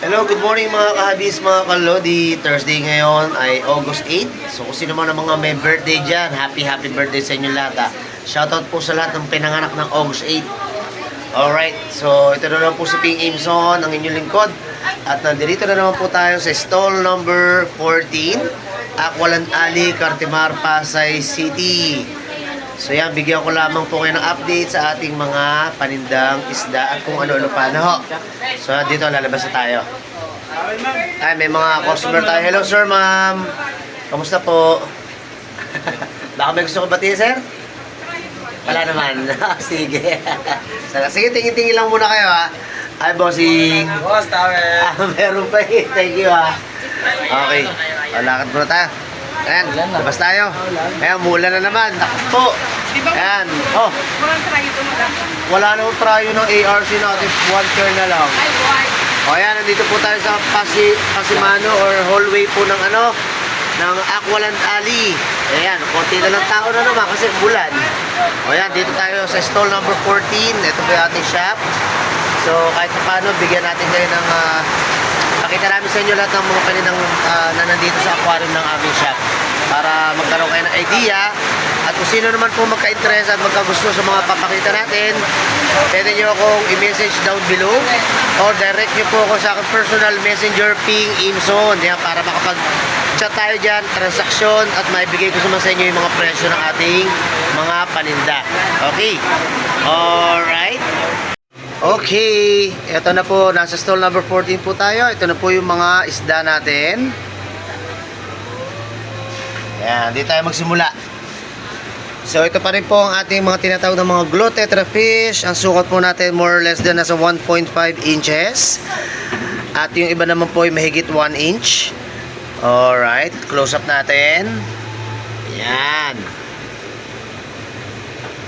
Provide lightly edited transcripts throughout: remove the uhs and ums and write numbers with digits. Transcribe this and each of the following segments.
Hello, good morning mga kahabis, mga kalodi. Thursday ngayon ay August 8. So kung sino man ang mga may birthday dyan, happy birthday sa inyo lahat. Shoutout po sa lahat ng pinanganak ng August 8. Alright, so ito na naman po si Ping Imson, ang inyong lingkod. At nandito na naman po tayo sa stall number 14, Aqualand Alley, Cartimar, Pasay City. So yan, bigyan ko lamang po kayo ng update sa ating mga panindang isda at kung ano-ano pa na ho. So dito lalabas na tayo. Ay, may mga customer tayo. Hello sir, ma'am. Kamusta po? Baka may gusto ko batiin, sir? Wala naman. Sige. Sige, tingin-tingin lang muna kayo ha. Ay, bossing. Boss, tawel. Meron pa eh. Thank you ha. Okay. Lakad muna tayo. Ayan, labas tayo. Ayan, mula na naman. Naku po. Ayan. Oh. Walang trayo ko lang. Wala nang tryo ng ARC natin. One turn na lang. Ay, boy. O ayan, nandito po tayo sa Pasimano or hallway po ng ng Aqualand Alley. Ayan, konti na lang tao na naman kasi bulan. O ayan, dito tayo sa stall number 14. Ito po yung ating shop. So kahit paano, bigyan natin kayo ng pakita namin sa inyo lahat ng mga kaninang na nandito sa aquarium ng aming shop para magkaroon kayo ng idea at kung sino naman po magka-interest at magkagusto sa mga papakita natin, pwede nyo akong i-message down below or direct nyo po ako sa aking personal messenger Ping Imson yan, para makapag-chat tayo dyan, transaksyon at maibigay ko sa inyo yung mga presyo ng ating mga paninda. Okay? Alright? Okay, ito na po, nasa stall number 14 po tayo. Ito na po yung mga isda natin. Ayan, dito tayo magsimula. So ito pa rin po ang ating mga tinatawag na mga glow tetra fish. Ang sukat po natin more or less din nasa 1.5 inches. At yung iba naman po ay mahigit 1 inch. Alright, close up natin. Ayan.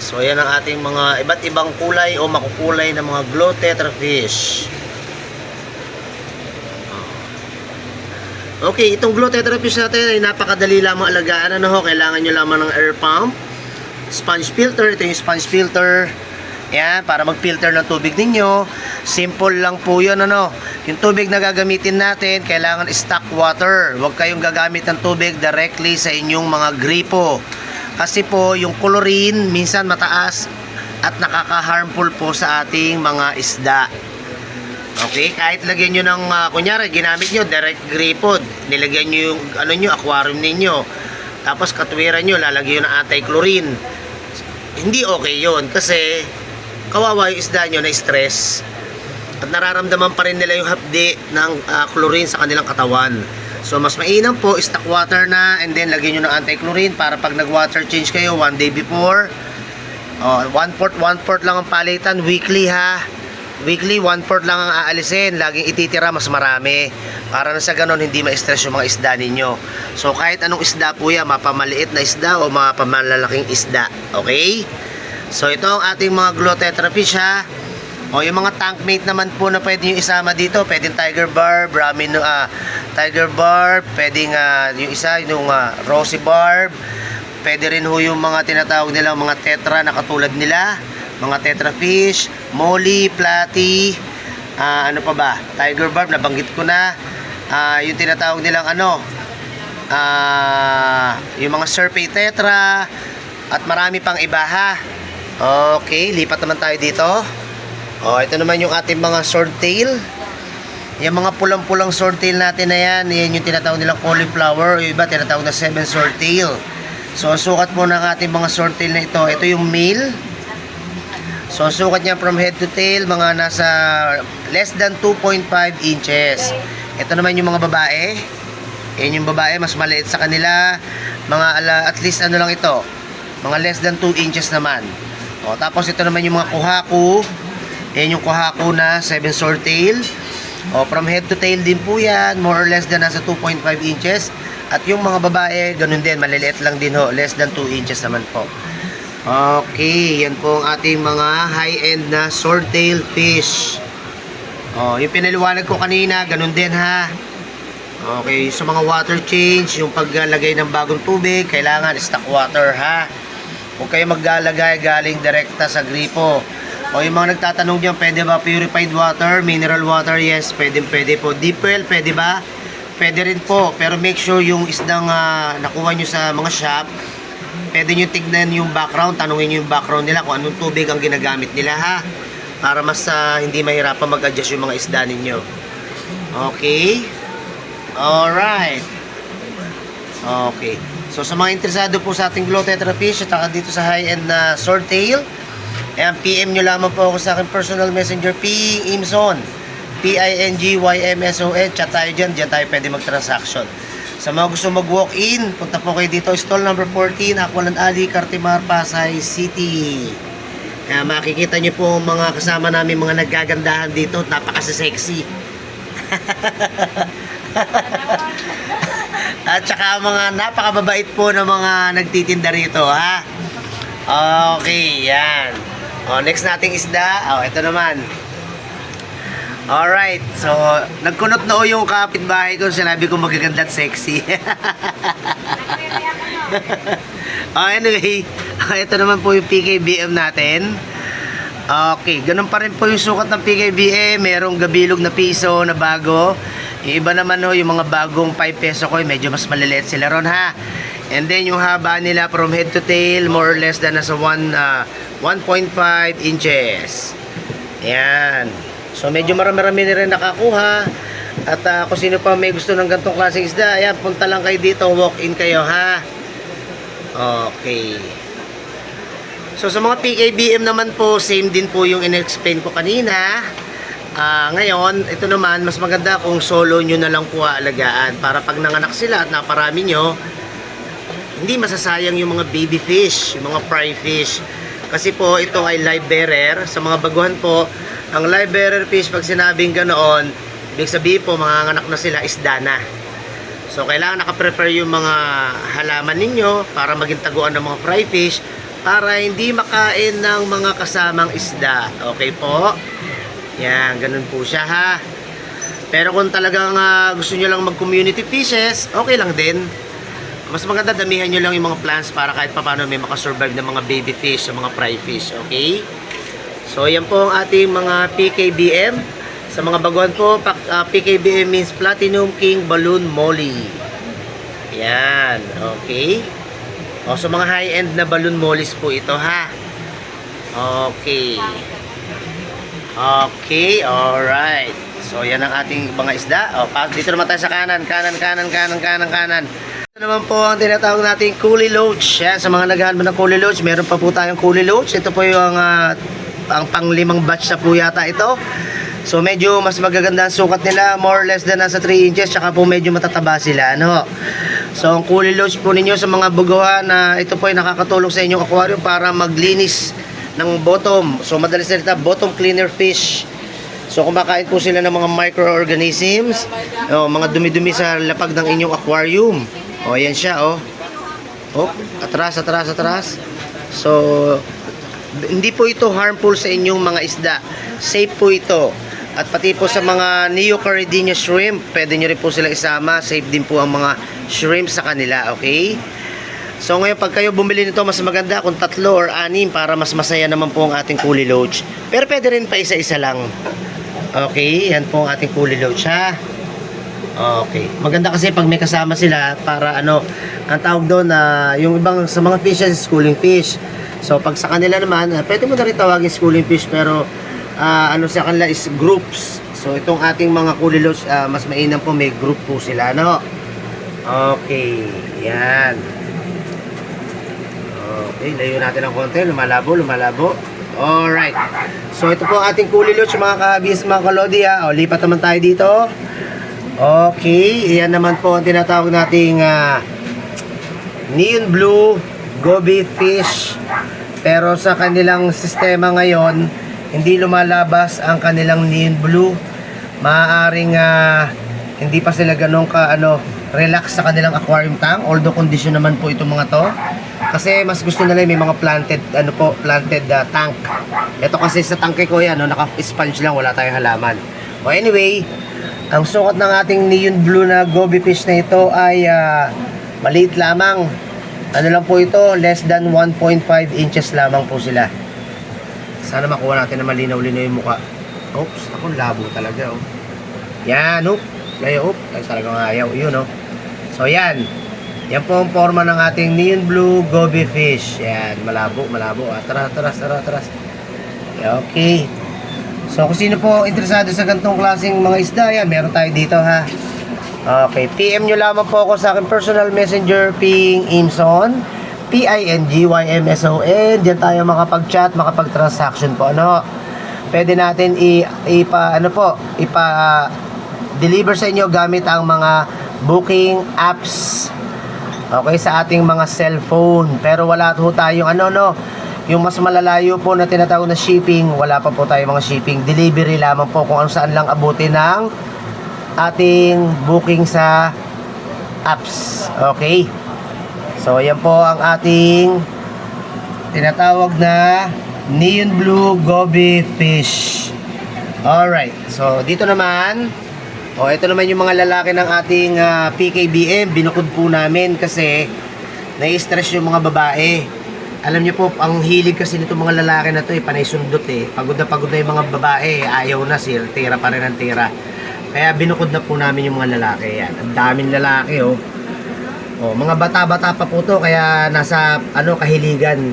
So ayan ang ating mga iba't ibang kulay o makukulay na mga glow tetra fish. Okay, itong glow tetra fish natin ay napakadali lamang alagaan. Kailangan nyo lamang ng air pump, sponge filter. Ito yung sponge filter. Ayan, para mag-filter ng tubig ninyo. Simple lang po yun. Yung tubig na gagamitin natin, kailangan stock water. Huwag kayong gagamit ng tubig directly sa inyong mga gripo. Kasi po, yung chlorine minsan mataas at nakaka-harmful po sa ating mga isda. Okay, kahit lagyan nyo ng, kunyari, ginamit nyo, direct gripod. Nilagyan nyo yung, aquarium ninyo. Tapos katwiran nyo, lalagyan nyo ng anti-chlorine. Hindi okay yon kasi kawawa yung isda nyo na stress. At nararamdaman pa rin nila yung hapdi ng chlorine sa kanilang katawan. So mas mainam po, stock water na and then lagyan nyo ng anti-chlorine para pag nag-water change kayo 1 day before. 1/4 lang ang palitan weekly ha. Weekly 1/4 lang ang aalisin. Laging ititira mas marami. Para na sa ganon hindi ma-stress yung mga isda ninyo. So kahit anong isda po yan, mapamaliit na isda o mapamalalaking isda. Okay? So ito ang ating mga glow tetra fish ha. O yung mga tank mate naman po na pwede nyo isama dito, pwedeng tiger barb, tiger barb, pwedeng yung isa, yung rosy barb, pwede rin ho yung mga tinatawag nilang mga tetra na katulad nila, mga tetra fish, molly, platy, ano pa ba, tiger barb, nabanggit ko na, yung tinatawag nilang yung mga survey tetra, at marami pang iba ha. Okay, lipat naman tayo dito. Ito naman yung ating mga swordtail. Yung mga pulang-pulang swordtail natin na yan, yan yung tinatawag nilang cauliflower. Yung iba tinatawag na 7 swordtail. So sukat mo ng ating mga swordtail na ito. Ito yung male. So sukat niya from head to tail, mga nasa less than 2.5 inches. Ito naman yung mga babae. Yan yung babae, mas maliit sa kanila. Mga at least lang ito. Mga less than 2 inches naman. Tapos ito naman yung mga kuhaku. Yan yung kuhaku na 7 swordtail. From head to tail din po yan. More or less din nasa 2.5 inches. At yung mga babae, ganun din. Maliliit lang din ho. Less than 2 inches naman po. Okay. Yan po ang ating mga high-end na swordtail fish. Yung pinaliwanag ko kanina, ganun din ha. Okay. So mga water change, yung paglagay ng bagong tubig, kailangan stock water ha. Huwag kayo maglalagay galing direkta sa gripo. O yung mga nagtatanong dyan, pwede ba purified water, mineral water? Yes, pwede po. Deep well, pwede ba? Pwede rin po. Pero make sure yung isdang nakuha nyo sa mga shop, pwede nyo tignan yung background, tanungin nyo yung background nila kung anong tubig ang ginagamit nila, ha? Para mas hindi mahirapan mag-adjust yung mga isda ninyo. Okay? Alright. Okay. So sa mga interesado po sa ating glow tetra fish at dito sa high-end na swordtail, ayan, PM nyo lamang po ako sa aking personal messenger, P. Imson, P-I-N-G-Y-M-S-O-N. Chat tayo dyan, dyan tayo pwede mag-transaction. Sa mga gusto mag-walk-in, punta po kayo dito, stall number 14, Aqualand Alley, Cartimar, Pasay City. Kaya makikita nyo po mga kasama namin, mga naggagandahan dito, napaka-sexy. At saka mga napakababait po ng mga nagtitinda rito, ha? Okay, yan. O, next nating isda. O, ito naman. Alright, so nagkunot na o yung kapitbahay ko, sinabi ko magaganda at sexy. Anyway, ito naman po yung PKBM natin. Okay, ganun pa rin po yung sukat ng PKBM. Merong gabilog na piso na bago. Yung iba naman ho, yung mga bagong 5 peso ko, medyo mas maliliit sila ron, ha. And then yung haba nila from head to tail, more or less than nasa 1.5 inches. Ayan. So medyo marami-rami na rin nakakuha. At kung sino pa may gusto ng ganitong klaseng isda, ayan, punta lang kayo dito, walk-in kayo, ha. Okay. So sa mga PKBM naman po, same din po yung in-explain ko kanina. Ngayon, ito naman, mas maganda kung solo nyo na lang po aalagaan. Para pag nanganak sila at naparami nyo, hindi masasayang yung mga baby fish, yung mga fry fish. Kasi po, ito ay live bearer. Sa mga baguhan po, ang live bearer fish, pag sinabing ganoon, ibig sabihin po, manganganak na sila, isda na. So, kailangan nakaprepare yung mga halaman ninyo para maging taguan ng mga fry fish para hindi makain ng mga kasamang isda. Okay po? Yan, ganun po siya, ha. Pero kung talagang gusto nyo lang mag-community fishes, okay lang din. Mas maganda damihan nyo lang yung mga plants para kahit paano may makasurvive ng mga baby fish, sa mga fry fish, okay? So, yan po ang ating mga PKBM. Sa mga baguhan po, PKBM means Platinum King Balloon Molly. Yan, okay? O, so mga high-end na balloon mollies po ito, ha? Okay. Okay, alright. So, yan ang ating mga isda. O, dito naman tayo sa kanan. Kanan. Ito naman po ang tinatawag nating Coolie Loach. Yan, sa mga naghahanap ng Coolie Loach, meron pa po tayong Coolie Loach. Ito po yung ang pang-limang batch na po yata ito. So, medyo mas magaganda ang sukat nila. More or less than nasa 3 inches. Tsaka po medyo matataba sila, ano? So, ang Coolie Loach po ninyo sa mga buguhan na ito po ay nakakatulong sa inyong aquarium para maglinis ng bottom. So, madalas salita, bottom cleaner fish. So, kumakain po sila ng mga microorganisms, mga dumi-dumi sa lapag ng inyong aquarium. O, yan siya, oh. Oh, atras. So, hindi po ito harmful sa inyong mga isda. Safe po ito. At pati po sa mga Neocaridina shrimp, pwede nyo rin po sila isama. Safe din po ang mga shrimp sa kanila, okay? So ngayon, pag kayo bumili nito, mas maganda kung 3 or 6 para mas masaya naman po ang ating Coolie Loach. Pero pwede rin pa isa-isa lang. Okay, yan po ang ating Coolie Loach, ha? Okay. Maganda kasi pag may kasama sila para ano, ang tawag doon na yung ibang sa mga fishes, schooling fish. So pag sa kanila naman, pwede mo na rin tawagin schooling fish pero ano sa kanila is groups. So itong ating mga Coolie Loach, mas mainam po may group po sila, no? Okay, yan. Okay, layo natin ng konti, lumalabo. Alright. So ito po ang ating Coolie Loach, mga kabis, mga kalodi, ha. O, lipat naman tayo dito. Okay, yan naman po ang tinatawag nating neon blue goby fish. Pero sa kanilang sistema ngayon, hindi lumalabas ang kanilang neon blue. Maaaring hindi pa sila ganun relax sa kanilang aquarium tank. Although condition naman po itong mga to. Kasi mas gusto nila may mga planted tank. Ito kasi sa tangke ko yan, naka-sponge lang, wala tayong halaman. O anyway, ang sukat ng ating neon blue na goby fish na ito ay maliit lamang. Ano lang po ito, less than 1.5 inches lamang po sila. Sana makuha natin na malinaw-linaw yung mukha. Oops, ako labo talaga, oh. Yan, oh. Layo, oh. Ay, talagang ayaw. Yun, oh. So, yan. Yan po ang forma ng ating neon blue goby fish. Yan, malabo. Atras. Okay. So, kung sino po interesado sa ganitong klaseng mga isda, yan, meron tayo dito, ha. Okay, PM nyo lamang po ako sa aking personal messenger, Ping Imson, PINGYMSON. Diyan tayo makapag-chat, makapag-transaction po. Ano? Pwede natin deliver sa inyo gamit ang mga booking apps. Okay, sa ating mga cellphone. Pero wala po tayong yung mas malalayo po na tinatawag na shipping, wala pa po tayong mga shipping. Delivery lamang po kung saan lang abutin ng ating booking sa apps. Okay? So, yan po ang ating tinatawag na neon blue goby fish. Alright. So, dito naman, ito naman yung mga lalaki ng ating PKBM. Binukod po namin kasi nai-stress yung mga babae. Alam niyo po, ang hilig kasi nito mga lalaki na to, panay sundot eh. Pagod na yung mga babae, ayaw na sila, tira pa rin ang tira. Kaya binukod na po namin yung mga lalaki. Yan, ang daming lalaki, oh. Mga bata-bata pa po to, kaya nasa kahiligan.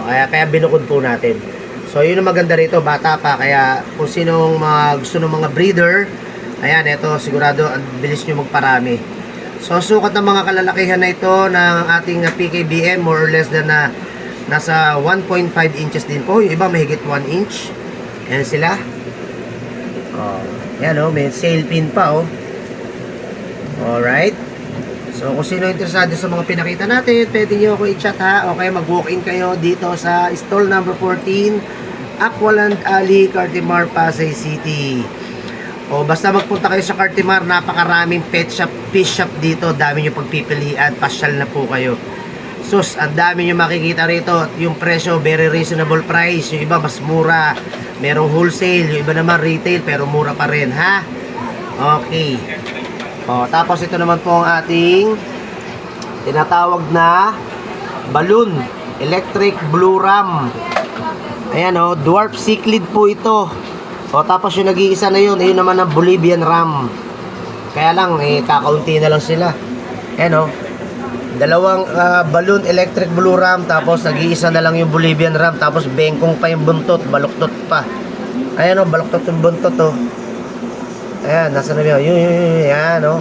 Kaya binukod po natin. So, yun ang maganda rito, bata pa. Kaya kung sinong gusto ng mga breeder, ayan, ito, sigurado, ang bilis nyo magparami. So, sukat ng mga kalalakihan na ito ng ating PKBM, more or less than nasa 1.5 inches din po. Yung iba mahigit 1 inch. Ayan sila. Yan, may sail pin pa, oh. Alright. So, kung sino interesado sa mga pinakita natin, pwede nyo ako i-chat, ha. Okay, mag-walk-in kayo dito sa stall number 14, Aqualand Alley, Cartimar, Pasay City. Basta magpunta kayo sa Cartimar, napakaraming pet shop, fish shop dito. Dami nyo pagpipilian, pasyal na po kayo. Sus, ang dami nyo makikita rito. Yung presyo, very reasonable price. Yung iba, mas mura. Merong wholesale. Yung iba naman retail, pero mura pa rin, ha? Okay. Tapos ito naman po ang ating tinatawag na balloon. Electric blue ram. Ayan, dwarf cichlid po ito. Tapos yung nag-iisa na yun, ayun naman ang Bolivian ram. Kaya lang, kakaunti na lang sila. Ayan, dalawang balloon electric blue ram, tapos nag-iisa na lang yung Bolivian ram, tapos bengkong pa yung buntot, baluktot pa. Ayan, baluktot yung buntot, Ayan, nasa na yun. Ayan,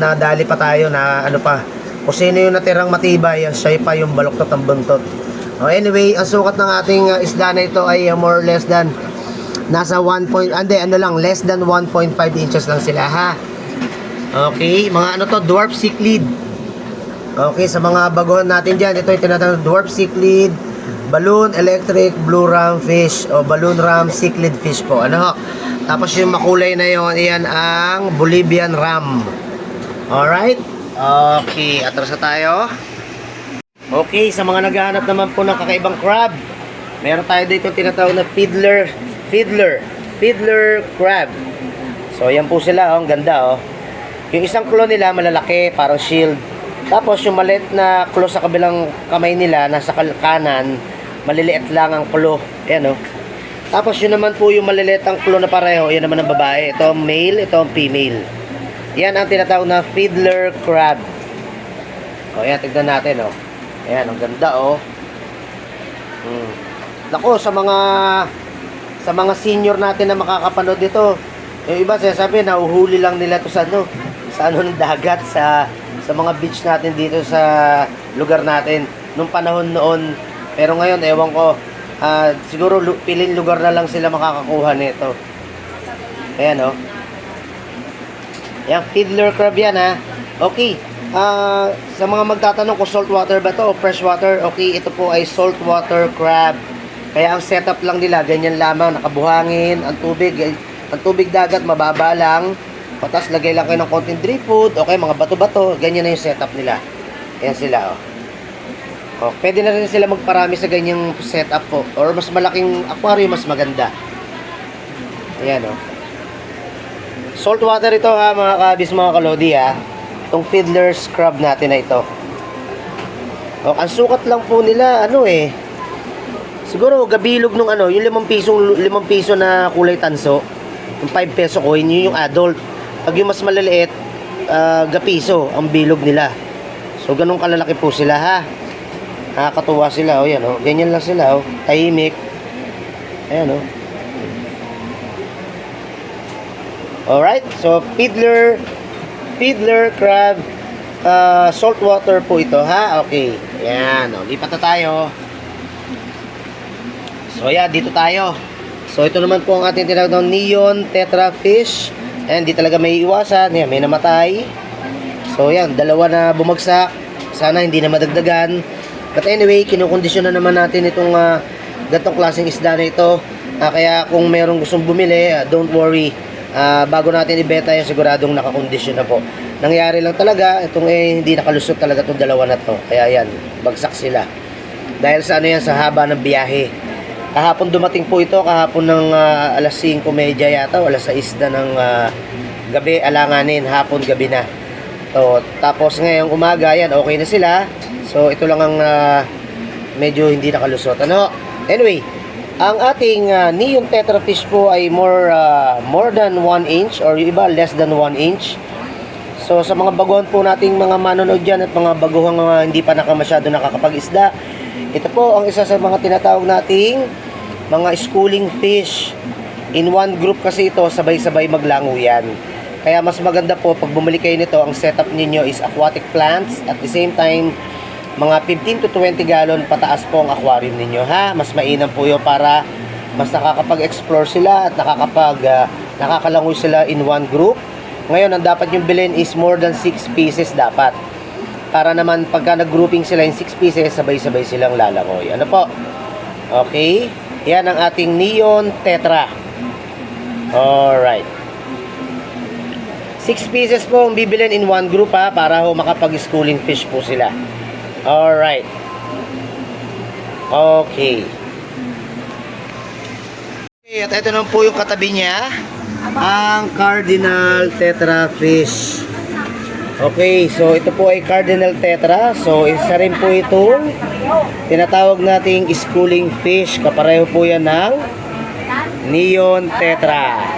nadali pa tayo na pa. Kung sino yung natirang matibay, siya pa yung baluktot ang buntot. Anyway, ang sukat ng ating isda na ito ay more or less than nasa less than 1.5 inches lang sila, ha. Okay, mga dwarf cichlid. Okay, sa mga baguhan natin dyan, ito yung tinatawag dwarf cichlid, balloon electric blue ram fish, o balloon ram cichlid fish po. Tapos yung makulay na yon, iyan ang Bolivian ram. Alright? Okay, atras na tayo. Okay, sa mga naghahanap naman po ng kakaibang crab, meron tayo dito tinatawag na fiddler crab. So, yan po sila, ang ganda, Yung isang claw nila malalaki, parang shield. Tapos yung maliit na claw sa kabilang kamay nila, nasa kanan, maliliit lang ang claw. Ayan, Tapos yun naman po yung maliliit ang claw na pareho, yan naman ang babae. Ito ang male, ito ang female. Yan ang tinatawag na fiddler crab. Ayan, tignan natin, Ayan, ang ganda, Naku, sa mga senior natin na makakapanood dito, yung iba sabi, nahuhuli lang nila to sa ng dagat, sa mga beach natin dito sa lugar natin nung panahon noon. Pero ngayon, ewan ko, siguro piling lugar na lang sila makakakuha nito. Ayan, Yan, fiddler crab yan, ha. Okay. Sa mga magtatanong kung saltwater ba to o freshwater, okay, ito po ay saltwater crab. Kaya ang setup lang nila, ganyan lamang, nakabuhangin, ang tubig dagat, mababa lang. Tapos lagay lang kayo ng konting drip food, okay, mga bato-bato, ganyan na yung setup nila. Ayan sila, pwede na rin sila magparami sa ganyang setup po. Or mas malaking aquarium, mas maganda. Ayan, saltwater ito, ha, mga kabis, mga kalodi, ha. Itong fiddler's crab natin na ito. Ang sukat lang po nila, Siguro gabilog nung ano, yung 5 piso na kulay tanso, yung 5 peso coin, yun yung adult. Pag yung mas maliliit, gapiso ang bilog nila. So ganun kalalaki po sila ha. Nakakatuwa sila, oh yan oh. Ganyan lang sila oh, tahimik. Ayan oh. Alright, so fiddler crab, saltwater po ito ha. Okay, ayan oh, lipat na tayo. So yeah, dito tayo. So ito naman po ang ating tinatawag na neon tetra fish. Ayan, di talaga may iwasan. Ayan, may namatay. So yan, 2 na bumagsak. Sana hindi na madagdagan. But anyway, kinukondisyon na naman natin itong gantong klaseng isda na ito. Kaya kung mayroong gustong bumili, don't worry. Bago natin ibenta yan, siguradong nakakondisyon na po. Nangyari lang talaga, itong hindi nakalusot talaga itong 2 na to. Kaya yan, bagsak sila. Dahil sa ano yan, sa haba ng biyahe. Kahapon dumating po ito, kahapon ng alas 5:30 yata, o alas 6 na ng gabi, alanganin, hapon, gabi na. So, tapos ngayong umaga, yan, okay na sila. So, ito lang ang medyo hindi nakalusot. Ano? Anyway, ang ating neon tetra fish po ay more than 1 inch or yung iba less than 1 inch. So, sa mga baguhan po nating mga manonood dyan at mga baguhang hindi pa masyado nakakapag-isda, ito po ang isa sa mga tinatawag nating mga schooling fish. In one group kasi ito, sabay-sabay maglango yan. Kaya mas maganda po pag bumili kayo nito, ang setup ninyo is aquatic plants. At the same time, mga 15 to 20 gallon pataas po ang aquarium ninyo ha. Mas mainam po yun para mas nakakapag-explore sila at nakakalangoy sila in one group. Ngayon, ang dapat yung bilhin is more than 6 pieces dapat. Para naman pagka nag-grouping sila in 6 pieces, sabay-sabay silang lalangoy. Ano po? Okay. Yan ang ating neon tetra. Alright. 6 pieces po ang bibilin in one group ha, para ho makapag-schooling fish po sila. Alright. Okay. At ito naman po yung katabi niya, ang cardinal tetra fish. Okay, so ito po ay cardinal tetra. So isa rin po itong tinatawag nating schooling fish. Kapareho po yan ng neon tetra.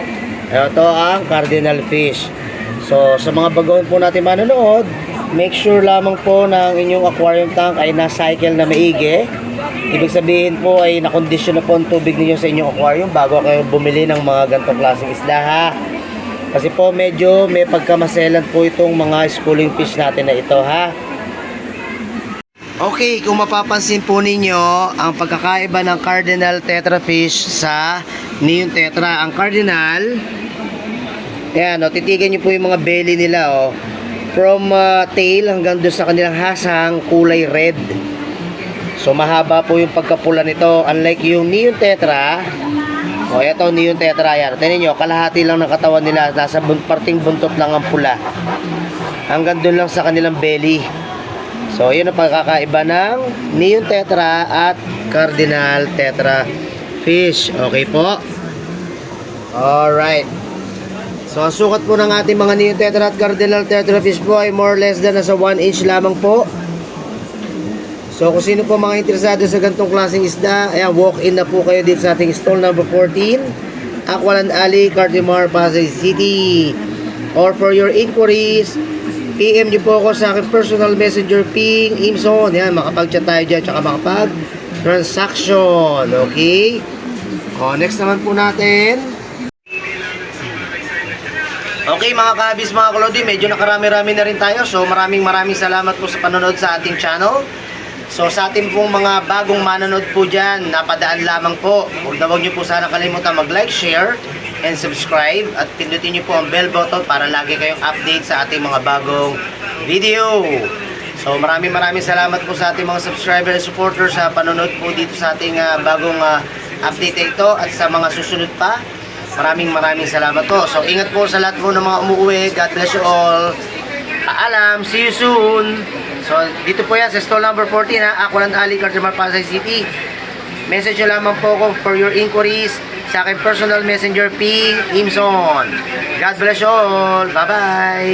Ito ang cardinal fish. So sa mga baguhan po natin manonood, make sure lamang po na ang inyong aquarium tank ay na-cycle na maigi. Ibig sabihin po ay nakondisyon na po ang tubig ninyo sa inyong aquarium bago kayo bumili ng mga ganitong klaseng isda ha. Kasi po medyo may pagkamaselan po itong mga schooling fish natin na ito ha. Okay, kung mapapansin po ninyo ang pagkakaiba ng cardinal tetra fish sa neon tetra. Ang cardinal, ayan o, titigan nyo po yung mga belly nila o. From tail hanggang doon sa kanilang hasang, kulay red. So mahaba po yung pagkapula nito. Unlike yung neon tetra, o eto neon tetra yan. Tingnan nyo, kalahati lang ng katawan nila. Nasa parting buntot lang ang pula. Hanggang doon lang sa kanilang belly. So yun ang pagkakaiba ng neon tetra at cardinal tetra fish. Okay po. Alright. So ang sukat po ng ating mga neon tetra at cardinal tetra fish po ay more or less than nasa 1 inch lamang po. So kung sino po mga interesado sa ganitong klaseng isda, ayan, walk-in na po kayo dito sa ating stall number 14, Aqualand Alley, Cartimar, Pasay City. Or for your inquiries, PM nyo po ako sa aking personal messenger ping, Imson. Yan, makapag-chat tayo dyan, tsaka makapag-transaction. Okay? O, next naman po natin. Okay mga kabis, mga kalodi, medyo nakarami-rami na rin tayo. So maraming salamat po sa panonood sa ating channel. So sa ating pong mga bagong manonood po dyan, napadaan lamang po. Huwag nyo po sana kalimutan mag-like, share, and subscribe. At pindutin nyo po ang bell button para lagi kayong update sa ating mga bagong video. So maraming salamat po sa ating mga subscriber and supporters sa panonood po dito sa ating bagong update ito. At sa mga susunod pa, maraming salamat po. So ingat po sa lahat po ng mga umuwi. God bless you all. Paalam, see you soon. So, dito po yan sa stall number 14 ha, Aqualand Alley, Cartimar, Pasay City. Message nyo lamang po ko for your inquiries sa aking personal messenger P. Imson. God bless you all. Bye-bye.